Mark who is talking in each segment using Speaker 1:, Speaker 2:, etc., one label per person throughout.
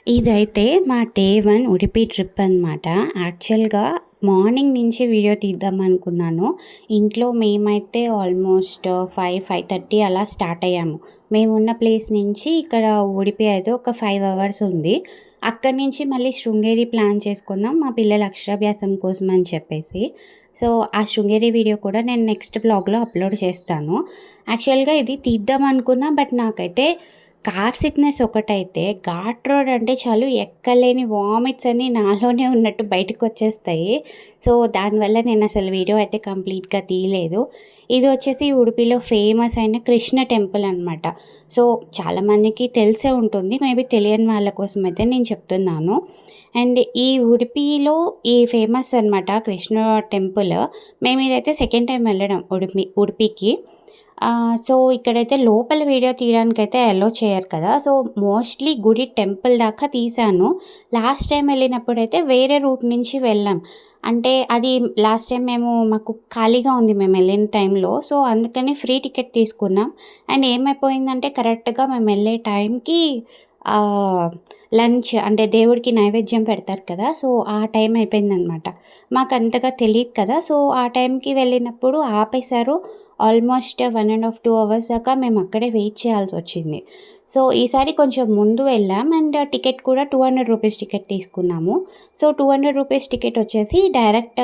Speaker 1: ఇదైతే మా day 1 Udupi trip అనమాట. యాక్చువల్‌గా మార్నింగ్ నుంచి వీడియో తీద్దామనుకున్నాను. ఇంట్లో మేమైతే ఆల్మోస్ట్ 5:30 అలా స్టార్ట్ అయ్యాము. మేమున్న ప్లేస్ నుంచి ఇక్కడ ఉడిపి అయితే ఒక 5 అవర్స్ ఉంది. అక్కడి నుంచి మళ్ళీ శృంగేరి ప్లాన్ చేసుకున్నాం. మా పిల్లల అక్షరాభ్యాసం కోసం అని చెప్పేసి. సో, ఆ శృంగేరి వీడియో కూడా నేను నెక్స్ట్ వ్లాగ్‌లో అప్‌లోడ్ చేస్తాను. యాక్చువల్‌గా ఇది తీద్దాం అనుకున్నా, బట్ నాకైతే కార్ సిక్‌నెస్ ఒకటైతే, ఘాట్ రోడ్ అంటే చాలు ఎక్కలేని వామిట్స్ అన్నీ నాలోనే ఉన్నట్టు బయటకొచ్చేస్తాయి. సో, దానివల్ల నేనసలు వీడియో అయితే కంప్లీట్‌గా తీయలేదు. ఇది వచ్చేసి ఉడుపిలో ఫేమస్ అయిన కృష్ణ టెంపుల్ అనమాట. సో, చాలామందికి తెలిసే ఉంటుంది. మేబీ తెలియని వాళ్ళ కోసం అయితే నేను చెప్తున్నాను. అండ్ ఈ ఉడిపిలో ఈ ఫేమస్ అనమాట కృష్ణ టెంపుల్. మేమిదైతే సెకండ్ టైమ్ వెళ్ళడం ఉడిపికి. సో, ఇక్కడైతే లోపల వీడియో తీయడానికైతే అలో చేయరు కదా! సో, మోస్ట్‌లీ గుడి టెంపుల్ దాకా తీశాను. లాస్ట్ టైమ్ వెళ్ళినప్పుడైతే వేరే రూట్ నుంచి వెళ్ళాం. అంటే అది లాస్ట్ టైమ్ మాకు ఖాళీగా ఉంది మేమెళ్ళిన టైంలో. సో, అందుకని ఫ్రీ టికెట్ తీసుకున్నాం. అండ్ ఏమైపోయిందంటే కరెక్ట్‌గా మేమెళ్ళే టైంకి ఆహ్, లంచ్ అంటే దేవుడికి నైవేద్యం పెడతారు కదా! సో, ఆ టైం అయిపోయిందనమాట. మాకంతగా తెలీదు కదా! సో, ఆ టైంకి వెళ్ళినప్పుడు ఆపేశారు. ఆల్మోస్ట్ 1 ½ 2 అవర్స్ దాకా మేము అక్కడే వెయిట్ చేయాల్సొచ్చింది. సో, ఈసారి కొంచెం ముందు వెళ్ళాం. అండ్ టికెట్ కూడా రూ. 200 టికెట్ తీసుకున్నాము. సో, రూ. 200 టికెట్ వచ్చేసి డైరెక్ట్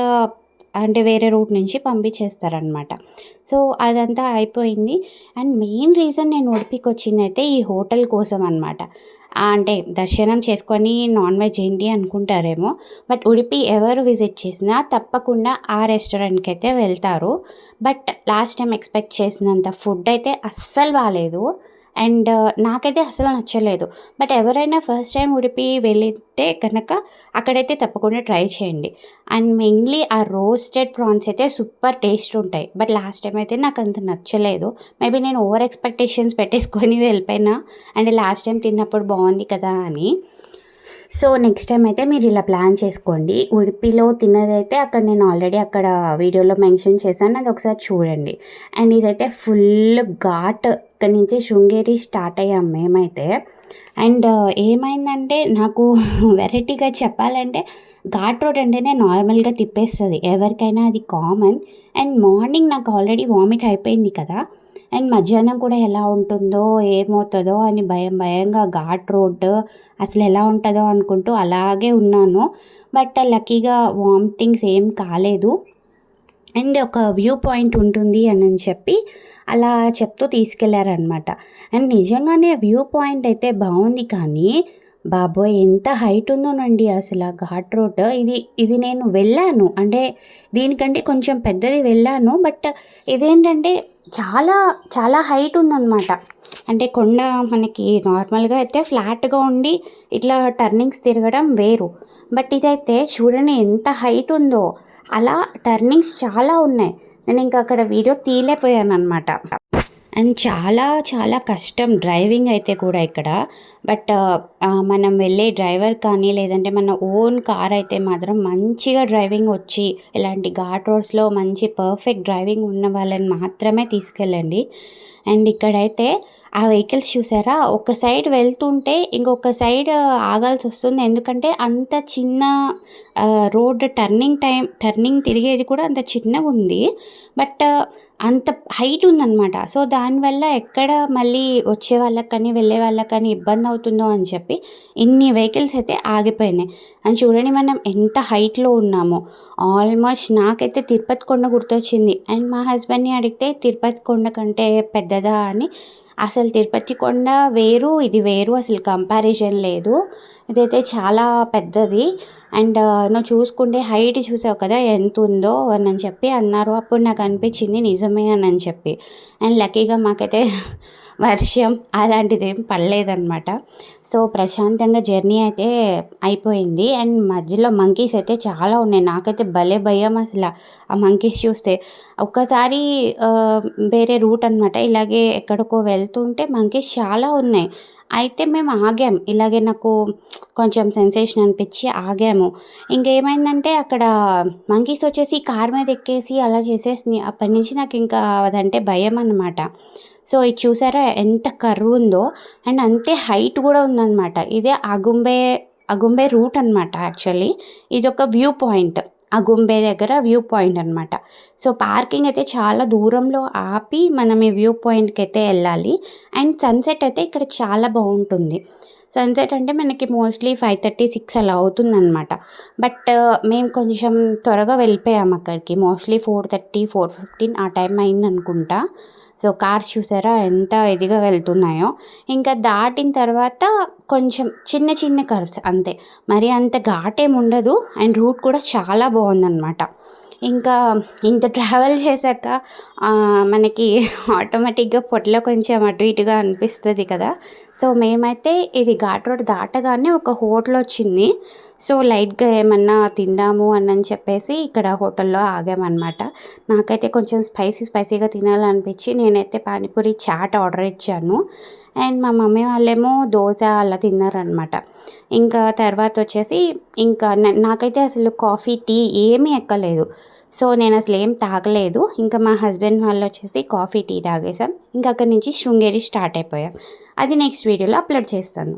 Speaker 1: అంటే వేరే రూట్ నుంచి పంపించేస్తారనమాట. సో, అదంతా అయిపోయింది. అండ్ మెయిన్ రీజన్ నేను ఉడిపికొచ్చిందయితే ఈ హోటల్ కోసం అనమాట. అంటే దర్శనం చేసుకొని నాన్ వెజ్ ఏంటి అనుకుంటారేమో. బట్ ఉడిపి ఎవరు విజిట్ చేసినా తప్పకుండా ఆ రెస్టారెంట్‌కైతే వెళ్తారు. బట్ లాస్ట్ టైం ఎక్స్‌పెక్ట్ చేసినంత ఫుడ్ అయితే అస్సలు బాలేదు. అండ్ నాకైతే అస్సలు నచ్చలేదు. బట్ ఎవరైనా ఫస్ట్ టైమ్ ఉడిపి వెళ్ళితే గనక అక్కడైతే తప్పకుండా ట్రై చేయండి. అండ్ మెయిన్‌లీ ఆ రోస్టెడ్ ప్రాన్స్ అయితే సూపర్ టేస్ట్ ఉంటాయి. బట్ లాస్ట్ టైమ్ అయితే నాకంత నచ్చలేదు. మేబీ నేను ఓవర్ ఎక్స్‌పెక్టేషన్స్ పెట్టేసుకొని వెళ్ళిపోయినా. అండ్ లాస్ట్ టైం తిన్నప్పుడు బాగుంది కదా అని. సో, నెక్స్ట్ టైమ్ అయితే మీరు ఇలా ప్లాన్ చేసుకోండి. ఉడిపిలో తిన్నదైతే అక్కడ నేను ఆల్రెడీ అక్కడ వీడియోలో మెన్షన్ చేశాను. అది ఒకసారి చూడండి. అండ్ ఇదైతే ఫుల్ ఘాట్. ఇక్కడి నుంచి శృంగేరి స్టార్ట్ అయ్యాం మేమైతే. అండ్ ఏమైందంటే నాకు వెరైటీగా చెప్పాలంటే ఘాట్ రోడ్ అంటేనే నార్మల్‌గా తిప్పేస్తది. ఎవరికైనా అది కామన్. అండ్ మార్నింగ్ నాకు ఆల్రెడీ వామిట్ అయిపోయింది కదా! అండ్ మధ్యాహ్నం కూడా ఎలా ఉంటుందో, ఏమవుతదో అని భయంగా ఘాట్ రోడ్ అసలెలా ఉంటదో అనుకుంటూ అలాగే ఉన్నాను. బట్ లక్కీగా వామిటింగ్స్ ఏం కాలేదు. అండ్ ఒక వ్యూ పాయింట్ ఉంటుంది అనని చెప్పి అలా చెప్తూ తీసుకెళ్లారనమాట. అండ్ నిజంగానే వ్యూ పాయింట్ అయితే బావుంది కానీ, బాబోయ్! ఎంత హైట్ ఉందోనండి అసల ఘాట్ రోడ్. ఇది నేను వెళ్ళాను. అంటే దీనికంటే కొంచెం పెద్దది వెళ్ళాను. బట్ ఇదేంటంటే చాలా చాలా హైట్ ఉందనమాట. అంటే కొండ మనకి నార్మల్‌గా అయితే ఫ్లాట్‌గా ఉండి ఇట్లా టర్నింగ్స్ తిరగడం వేరు. బట్ ఇదైతే చూడండి ఎంత హైట్ ఉందో. అలా టర్నింగ్స్ చాలా ఉన్నాయి. నేనింక అక్కడ వీడియో తీయలేకపోయాననమాట. అండ్ చాలా చాలా కష్టం డ్రైవింగ్ అయితే కూడా ఇక్కడ. బట్ మనం వెళ్ళే డ్రైవర్ కానీ, లేదంటే మన ఓన్ కార్ అయితే మాత్రం మంచిగా డ్రైవింగ్ వచ్చి, ఇలాంటి ఘాట్ రోడ్స్‌లో మంచి పర్ఫెక్ట్ డ్రైవింగ్ ఉన్న వాళ్ళని మాత్రమే తీసుకెళ్ళండి. అండ్ ఇక్కడైతే ఆ వెహికల్స్ చూసారా? ఒక సైడ్ వెళ్తుంటే ఇంకొక సైడ్ ఆగాల్సొస్తుంది. ఎందుకంటే అంత చిన్న రోడ్ టర్నింగ్ తిరిగేది కూడా అంత చిన్నగుంది. బట్ అంత హైట్ ఉందనమాట. సో, దానివల్ల ఎక్కడ మళ్ళీ వచ్చే వాళ్ళకి కానీ, వెళ్ళే వాళ్ళకి కానీ ఇబ్బందవుతుందో అని చెప్పి ఇన్ని వెహికల్స్ అయితే ఆగిపోయినాయి. అండ్ చూడండి మనం ఎంత హైట్‌లో ఉన్నామో. ఆల్మోస్ట్ నాకైతే తిరుపతి కొండ గుర్తొచ్చింది. అండ్ మా హస్బెండ్‌ని అడిగితే తిరుపతి కొండ కంటే పెద్దదా అని. అసలు తిరుపతి కొండ వేరు, ఇది వేరు అసలు కంపారిజన్ లేదు. ఇదైతే చాలా పెద్దది. అండ్ నువ్వు చూసుకుంటే హైట్ చూసావు కదా ఎంతుందో అని చెప్పి అన్నారు. అప్పుడు నాకు అనిపించింది నిజమే అని చెప్పి. అండ్ లక్కీగా మాకైతే వర్షం అలాంటిదేం పడలేదనమాట. సో, ప్రశాంతంగా జర్నీ అయితే అయిపోయింది. అండ్ మధ్యలో మంకీస్ అయితే చాలా ఉన్నాయి. నాకైతే భలే భయం అసల ఆ మంకీస్ చూస్తే. ఒక్కసారి వేరే రూట్ అనమాట. ఇలాగే ఎక్కడికో వెళ్తుంటే మంకీస్ చాలా ఉన్నాయి. అయితే మేము ఆగాం. ఇలాగే నాకు కొంచెం సెన్సేషన్ అనిపించి ఆగాము. ఇంకేమైందంటే అక్కడ మంకీస్ వచ్చేసి కారు మీద ఎక్కేసి అలా చేసేసినాయి. అప్పటినుంచి నాకింకా అదంటే భయమనమాట. సో ఇది చూసారా ఎంత కర్వ్ ఉందో అండ్ అంతే హైట్ కూడా ఉందన్నమాట. ఇదే అగుంబే రూట్ అనమాట యాక్చువల్లీ. ఇదొక వ్యూ పాయింట్. అగుంబే దగ్గర వ్యూ పాయింట్ అనమాట. సో పార్కింగ్ అయితే చాలా దూరంలో ఆపి మనం ఈ వ్యూ పాయింట్‌కైతే వెళ్ళాలి. అండ్ సన్‌సెట్ అయితే ఇక్కడ చాలా బావుంటుంది. సన్‌సెట్ అంటే మనకి మోస్ట్‌లీ 5:30, 6 అలా అవుతుందనమాట. బట్ మేము కొంచెం త్వరగా వెళ్ళిపోయాము అక్కడికి. మోస్ట్‌లీ 4:30, 4:15 ఆ టైం అయిందనుకుంటా. సో కార్స్ చూసారా ఎంత ఇదిగా వెళ్తున్నాయో. ఇంకా దాటిన తర్వాత కొంచెం చిన్న చిన్న కర్వ్స్ అంతే. మరి అంత ఘాటేమి ఉండదు అండ్ రూట్ కూడా చాలా బాగుందన్నమాట. ఇంకా ఇంత ట్రావెల్ చేశాక మనకి ఆటోమేటిక్‌గా పొట్టలో కొంచెం అటు ఇటుగా అనిపిస్తది కదా! సో మేమైతే ఇది ఘాట్ రోడ్ దాటగానే ఒక హోటలొచ్చింది. సో లైట్‌గా ఏమన్నా తిందాము అనని చెప్పేసి ఇక్కడ హోటల్‌లో ఆగామనమాట. నాకైతే కొంచెం స్పైసీగా తినాలనిపించి నేనైతే పానీపూరి చాట్ ఆర్డర్ ఇచ్చాను. అండ్ మా మమ్మీ వాళ్ళేమో దోస అలా తిన్నారనమాట. ఇంకా తర్వాతొచ్చేసి ఇంకా నాకైతే అసలు కాఫీ, టీ ఏమీ ఎక్కలేదు. సో నేనసలేం తాగలేదు. ఇంకా మా హస్బెండ్ వాళ్ళొచ్చేసి కాఫీ, టీ తాగేసాం. ఇంక అక్కడి నుంచి శృంగేరి స్టార్ట్ అయిపోయాం. అది నెక్స్ట్ వీడియోలో అప్‌లోడ్ చేస్తాను.